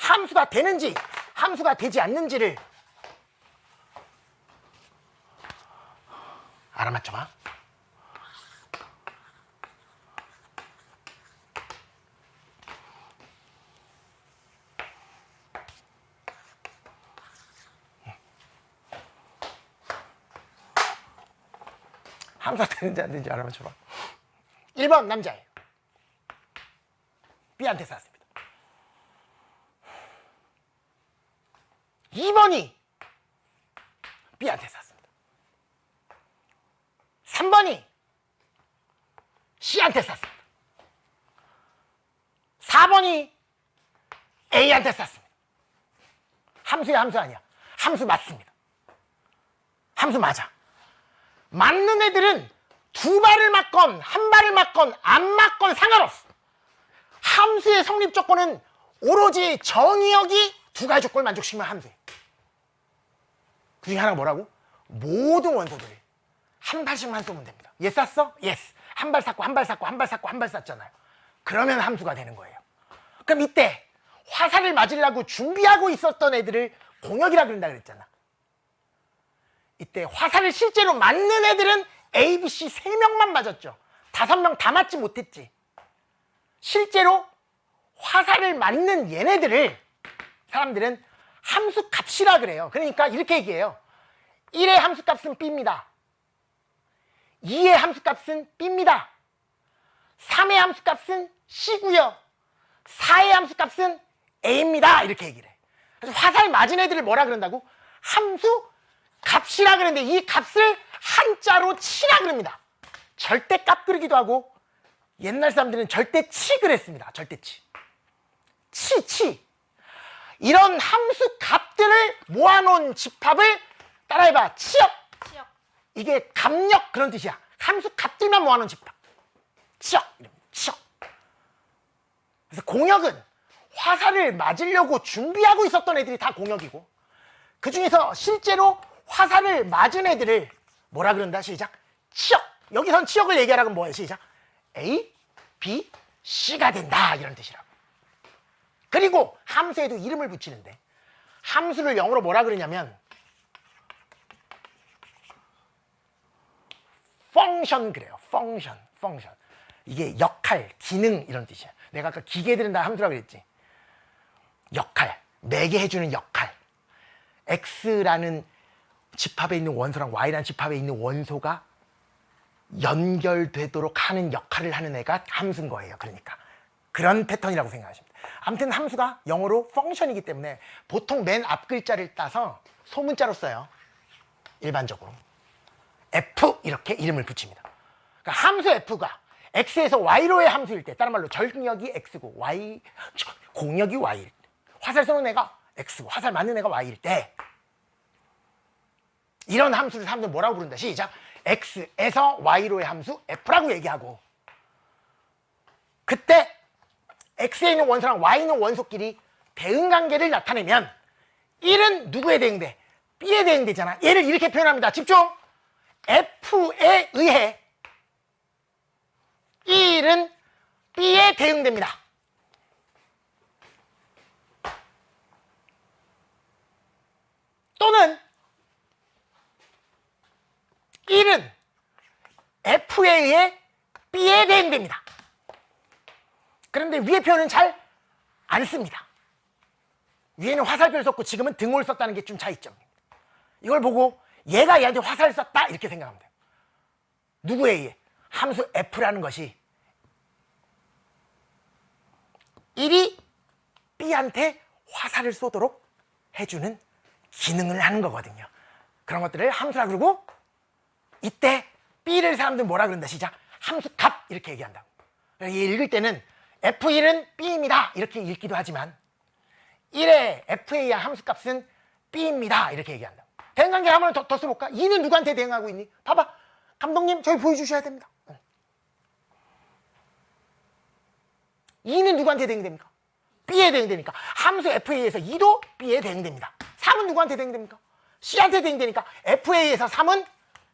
함수가 되는지 함수가 되지 않는지를 알아맞혀봐. 함수가 되는지 안 되는지 알아맞혀봐. 1번 남자예요. B한테 쐈습니다. 2번이 B한테 쐈습니다. 3번이 C한테 쐈습니다. 4번이 A한테 쐈습니다. 함수야 함수 아니야. 함수 맞습니다. 함수 맞아. 맞는 애들은 두 발을 맞건 한 발을 맞건 안 맞건 상관없어. 함수의 성립 조건은 오로지 정의역이 두 가지 조건을 만족시키면 함수예요. 그 중에 하나가 뭐라고? 모든 원소들을 한 발씩만 쏘면 됩니다. 얘 쐈어? 예스. 한 발 쐈고 한 발 쐈고 한 발 쐈고 한 발 쐈잖아요. 그러면 함수가 되는 거예요. 그럼 이때 화살을 맞으려고 준비하고 있었던 애들을 공역이라 그런다 그랬잖아. 이때 화살을 실제로 맞는 애들은 A, B, C 3명만 맞았죠. 5명 다 맞지 못했지. 실제로 화살을 맞는 얘네들을 사람들은 함수 값이라 그래요. 그러니까 이렇게 얘기해요. 1의 함수 값은 B입니다. 2의 함수 값은 B입니다. 3의 함수 값은 C고요. 4의 함수 값은 A입니다. 이렇게 얘기를 해. 그래서 화살 맞은 애들을 뭐라 그런다고? 함수 값이라 그러는데 이 값을 한자로 치라 그럽니다. 절대값 그러기도 하고 옛날 사람들은 절대치 그랬습니다. 절대치. 치. 이런 함수 값들을 모아놓은 집합을 따라해봐. 치역. 이게 값력 그런 뜻이야. 함수 값들만 모아놓은 집합. 치역. 치역. 그래서 공역은 화살을 맞으려고 준비하고 있었던 애들이 다 공역이고 그 중에서 실제로 화살을 맞은 애들을 뭐라 그런다? 시작. 치역. 여기선 치역을 얘기하라고 뭐예요? 시작. A, B, C가 된다. 이런 뜻이라고. 그리고 함수에도 이름을 붙이는데 함수를 영어로 뭐라 그러냐면 펑션 그래요. 펑션. 이게 역할, 기능 이런 뜻이야. 내가 아까 기계들은 다 함수라고 그랬지. 역할, 매개 해주는 역할. X라는 집합에 있는 원소랑 Y라는 집합에 있는 원소가 연결되도록 하는 역할을 하는 애가 함수인 거예요. 그러니까 그런 패턴이라고 생각하시면 돼요. 아무튼 함수가 영어로 펑션이기 때문에 보통 맨 앞 글자를 따서 소문자로 써요. 일반적으로 F 이렇게 이름을 붙입니다. 그러니까 함수 F가 X에서 Y로의 함수일 때 다른 말로 절력이 X고 공역이 Y일 때 화살 쏘는 애가 X고 화살 맞는 애가 Y일 때 이런 함수를 사람들은 뭐라고 부른다? 시작. X에서 Y로의 함수 F라고 얘기하고 그때 X에 있는 원소랑 Y에 있는 원소끼리 대응관계를 나타내면 1은 누구에 대응돼? B에 대응되잖아. 얘를 이렇게 표현합니다. 집중! F에 의해 1은 B에 대응됩니다. 또는 1은 F에 의해 B에 대응됩니다. 그런데 위의 표현은 잘 안 씁니다. 위에는 화살표를 썼고 지금은 등호를 썼다는 게 좀 차이점입니다. 이걸 보고 얘가 얘한테 화살을 쐈다 이렇게 생각하면 돼요. 누구에 의해? 함수 F라는 것이 1이 B한테 화살을 쏘도록 해주는 기능을 하는 거거든요. 그런 것들을 함수라 그러고 이때 B를 사람들은 뭐라 그런다? 시작. 함수 값 이렇게 얘기한다고. 얘 읽을 때는 F1은 B입니다 이렇게 읽기도 하지만 1의 F에 의한 함수 값은 B입니다 이렇게 얘기한다고. 대응관계 한번 더 써볼까? 2는 누구한테 대응하고 있니? 봐봐. 감독님 저희 보여주셔야 됩니다. 2는 누구한테 대응됩니까? B에 대응되니까 함수 F에 의해서 2도 B에 대응됩니다. 3은 누구한테 대응됩니까? C한테 대응되니까 F에 의해서 3은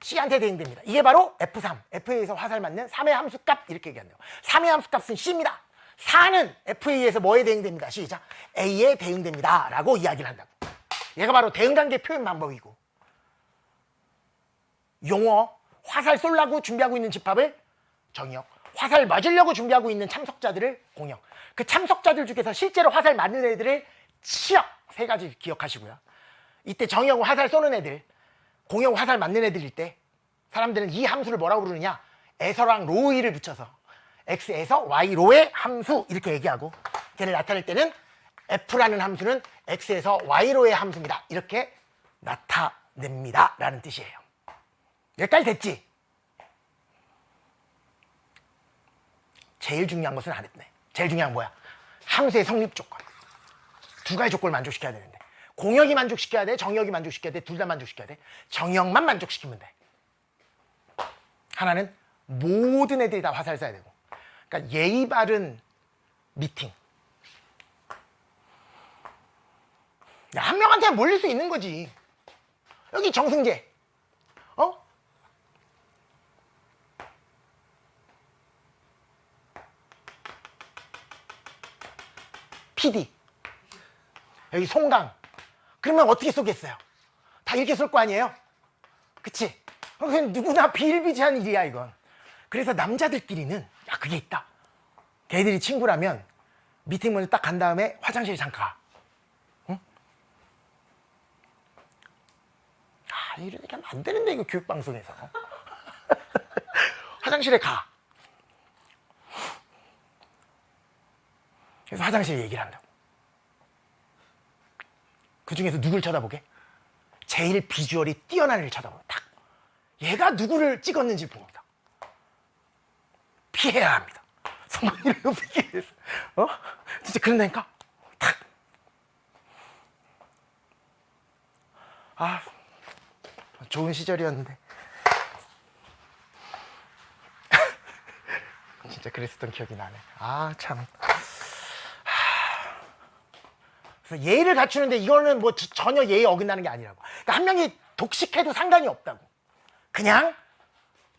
C한테 대응됩니다. 이게 바로 F3, F에 의해서 화살 맞는 3의 함수값 이렇게 얘기한대요. 3의 함수값은 C입니다. 4는 FA에서 뭐에 대응됩니다. 시작. A에 대응됩니다. 라고 이야기를 한다고. 얘가 바로 대응관계 표현 방법이고, 용어, 화살 쏠라고 준비하고 있는 집합을 정의역, 화살 맞으려고 준비하고 있는 참석자들을 공역. 그 참석자들 중에서 실제로 화살 맞는 애들을 치역. 3가지 기억하시고요. 이때 정의역은 화살 쏘는 애들, 공역은 화살 맞는 애들일 때 사람들은 이 함수를 뭐라고 부르느냐, 에서랑 로이를 붙여서 x에서 y로의 함수 이렇게 얘기하고, 걔를 나타낼 때는 f라는 함수는 x에서 y로의 함수입니다. 이렇게 나타냅니다. 라는 뜻이에요. 여기까지 됐지? 제일 중요한 것은 안 했네. 제일 중요한 건 뭐야? 함수의 성립 조건. 2가지 조건을 만족시켜야 되는데, 공역이 만족시켜야 돼, 정역이 만족시켜야 돼, 둘 다 만족시켜야 돼. 정역만 만족시키면 돼. 하나는 모든 애들이 다 화살 쏴야 되고, 그러니까 예의 바른 미팅. 한 명한테 몰릴 수 있는 거지. 여기 정승재, PD, 여기 송강. 그러면 어떻게 쏘겠어요? 다 이렇게 쏠 거 아니에요? 그치? 그건 누구나 비일비재한 일이야, 이건. 그래서 남자들끼리는, 야, 그게 있다. 걔들이 친구라면 미팅 먼저 딱 간 다음에 화장실에 잠깐 가. 응? 아, 이러니까 안 되는데, 이거 교육방송에서. 화장실에 가. 그래서 화장실에 얘기를 한다고. 그 중에서 누굴 쳐다보게? 제일 비주얼이 뛰어난 애를 쳐다보고, 딱. 얘가 누구를 찍었는지 봅니다. 피해야 합니다. 성공률을 높이기 위해서. 진짜 그런다니까? 탁. 아, 좋은 시절이었는데. 진짜 그랬었던 기억이 나네. 아, 참. 그래서 예의를 갖추는데 이거는 뭐 전혀 예의 어긋나는 게 아니라고. 그러니까 한 명이 독식해도 상관이 없다고. 그냥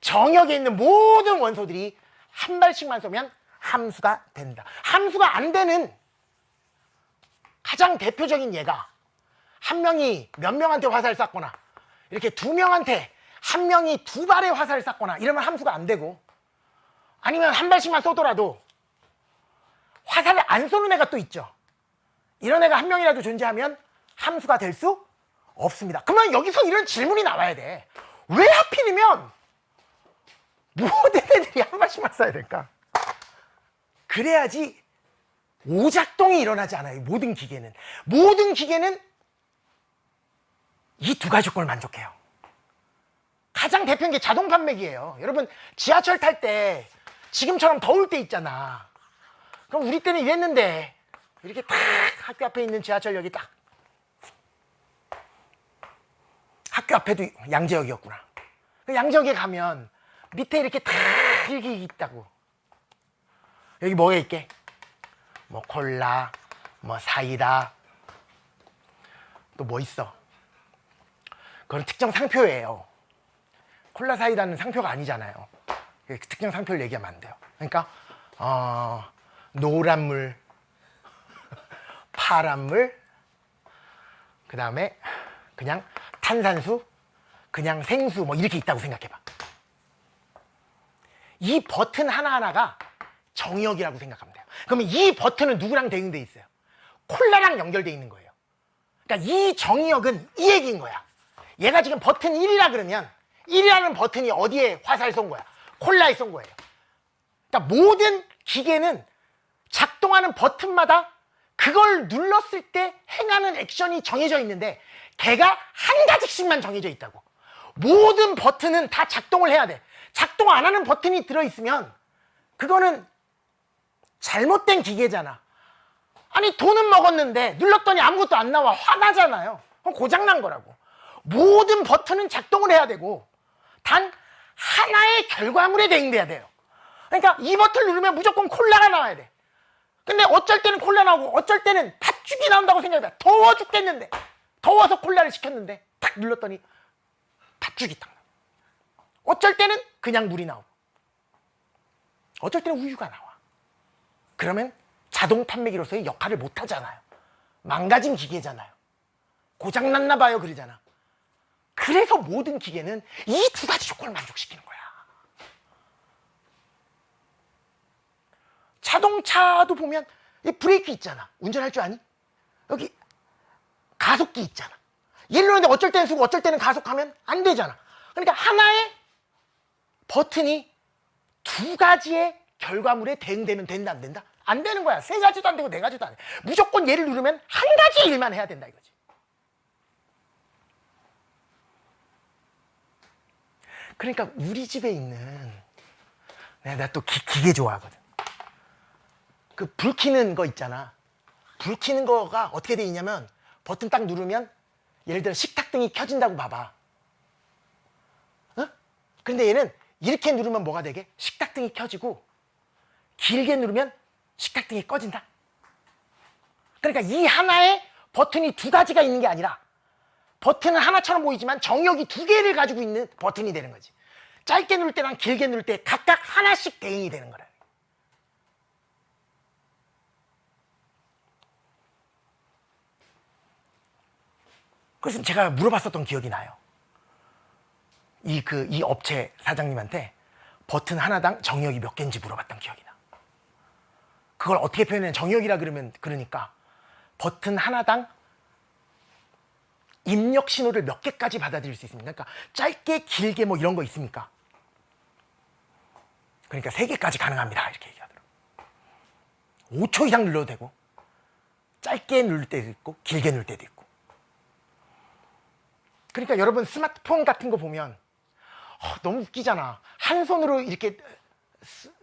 정역에 있는 모든 원소들이 한 발씩만 쏘면 함수가 된다. 함수가 안 되는 가장 대표적인 예가, 한 명이 몇 명한테 화살을 쐈거나, 이렇게 2명한테 한 명이 2발의 화살을 쐈거나 이러면 함수가 안 되고, 아니면 한 발씩만 쏘더라도 화살을 안 쏘는 애가 또 있죠. 이런 애가 한 명이라도 존재하면 함수가 될 수 없습니다. 그러면 여기서 이런 질문이 나와야 돼. 왜 하필이면 모든 애들이 한 발씩만 쏴야 될까? 그래야지 오작동이 일어나지 않아요. 모든 기계는. 모든 기계는 이 2가지 조건을 만족해요. 가장 대표적인 게 자동 판매기예요. 여러분, 지하철 탈 때 지금처럼 더울 때 있잖아. 그럼 우리 때는 이랬는데, 이렇게 딱 학교 앞에 있는 지하철역이 딱, 학교 앞에도 양재역이었구나. 그 양재역에 가면 밑에 이렇게 다 이렇게 있다고. 여기 뭐가 있게? 뭐 콜라, 뭐 사이다, 또 뭐 있어? 그건 특정 상표예요. 콜라 사이다는 상표가 아니잖아요. 특정 상표를 얘기하면 안 돼요. 그러니까 노란 물, 파란 물, 그 다음에 그냥 탄산수, 그냥 생수, 뭐 이렇게 있다고 생각해봐. 이 버튼 하나하나가 정역이라고 생각하면 돼요. 그러면 이 버튼은 누구랑 대응돼 있어요? 콜라랑 연결돼 있는 거예요. 그러니까 이 정역은 이 얘기인 거야. 얘가 지금 버튼 1이라 그러면 1이라는 버튼이 어디에 화살 쏜 거야? 콜라에 쏜 거예요. 그러니까 모든 기계는 작동하는 버튼마다 그걸 눌렀을 때 행하는 액션이 정해져 있는데, 걔가 한 가지씩만 정해져 있다고. 모든 버튼은 다 작동을 해야 돼. 작동 안 하는 버튼이 들어있으면 그거는 잘못된 기계잖아. 아니, 돈은 먹었는데 눌렀더니 아무것도 안 나와. 화나잖아요. 그럼 고장난 거라고. 모든 버튼은 작동을 해야 되고, 단 하나의 결과물에 대응돼야 돼요. 그러니까 이 버튼을 누르면 무조건 콜라가 나와야 돼. 근데 어쩔 때는 콜라 나오고 어쩔 때는 팥죽이 나온다고 생각해봐. 더워 죽겠는데, 더워서 콜라를 시켰는데 탁 눌렀더니 팥죽이 딱 나와. 어쩔 때는 그냥 물이 나오고 어쩔 때는 우유가 나와. 그러면 자동 판매기로서의 역할을 못 하잖아요. 망가진 기계잖아요. 고장났나 봐요 그러잖아. 그래서 모든 기계는 이 두 가지 조건을 만족시키는 거야. 자동차도 보면 브레이크 있잖아. 운전할 줄 아니? 여기 가속기 있잖아. 예를 들는데 어쩔 때는 쓰고 어쩔 때는 가속하면 안 되잖아. 그러니까 하나의 버튼이 두 가지의 결과물에 대응되면 된다 안 된다? 안 되는 거야. 세 가지도 안 되고 네 가지도 안 돼. 무조건 얘를 누르면 한 가지 일만 해야 된다 이거지. 그러니까 우리 집에 있는 내가 또 기계 좋아하거든. 그 불 켜는 거 있잖아. 불 켜는 거가 어떻게 돼 있냐면 버튼 딱 누르면 예를 들어 식탁등이 켜진다고 봐봐. 어? 근데 얘는 이렇게 누르면 뭐가 되게? 식탁등이 켜지고 길게 누르면 식탁등이 꺼진다. 그러니까 이 하나의 버튼이 두 가지가 있는 게 아니라 버튼은 하나처럼 보이지만 정역이 두 개를 가지고 있는 버튼이 되는 거지. 짧게 누를 때랑 길게 누를 때 각각 하나씩 대응이 되는 거라. 그래서 제가 물어봤었던 기억이 나요. 이 업체 사장님한테 버튼 하나당 정역이 몇 개인지 물어봤던 기억이 나. 그걸 어떻게 표현해? 정역이라 그러니까 버튼 하나당 입력 신호를 몇 개까지 받아들일 수 있습니까? 그러니까 짧게 길게 뭐 이런 거 있습니까? 그러니까 3개까지 가능합니다 이렇게 얘기하더라고요. 5초 이상 눌러도 되고 짧게 누를 때도 있고 길게 누를 때도 있고. 그러니까 여러분 스마트폰 같은 거 보면 너무 웃기잖아. 한 손으로 이렇게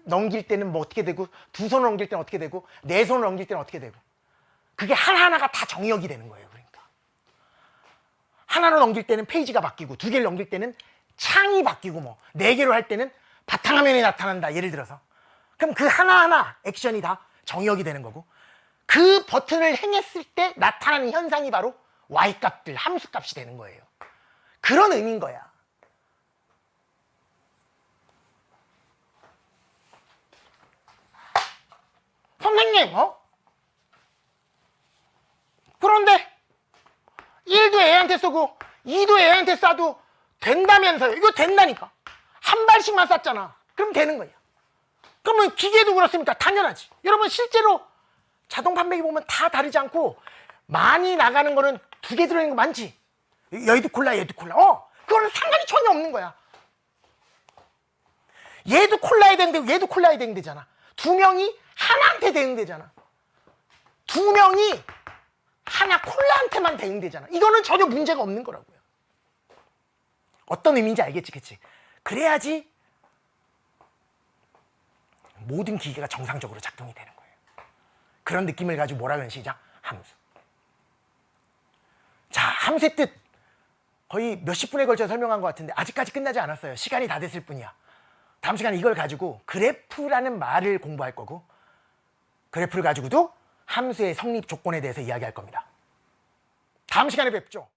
넘길 때는 뭐 어떻게 되고 두 손으로 넘길 때는 어떻게 되고 네 손으로 넘길 때는 어떻게 되고 그게 하나하나가 다 정역이 되는 거예요. 그러니까 하나로 넘길 때는 페이지가 바뀌고 두 개를 넘길 때는 창이 바뀌고 뭐 네 개로 할 때는 바탕화면이 나타난다 예를 들어서. 그럼 그 하나하나 액션이 다 정역이 되는 거고 그 버튼을 행했을 때 나타나는 현상이 바로 Y값들 함수값이 되는 거예요. 그런 의미인 거야. 선생님, 그런데 1도 애한테 쏘고 2도 애한테 쏴도 된다면서요. 이거 된다니까. 한 발씩만 쐈잖아. 그럼 되는 거야. 그러면 기계도 그렇습니까? 당연하지. 여러분 실제로 자동 판매기 보면 다 다르지 않고 많이 나가는 거는 2개 들어있는 거 많지. 얘도 콜라 얘도 콜라. 그거는 상관이 전혀 없는 거야. 얘도 콜라에 대응되고 얘도 콜라에 대응되잖아. 두 명이 하나한테 대응되잖아. 두 명이 하나 콜라한테만 대응되잖아. 이거는 전혀 문제가 없는 거라고요. 어떤 의미인지 알겠지, 그치? 그래야지 모든 기계가 정상적으로 작동이 되는 거예요. 그런 느낌을 가지고 뭐라 그러는 시작? 함수. 자, 함수의 뜻 거의 몇십 분에 걸쳐 설명한 것 같은데 아직까지 끝나지 않았어요. 시간이 다 됐을 뿐이야. 다음 시간에 이걸 가지고 그래프라는 말을 공부할 거고 그래프를 가지고도 함수의 성립 조건에 대해서 이야기할 겁니다. 다음 시간에 뵙죠.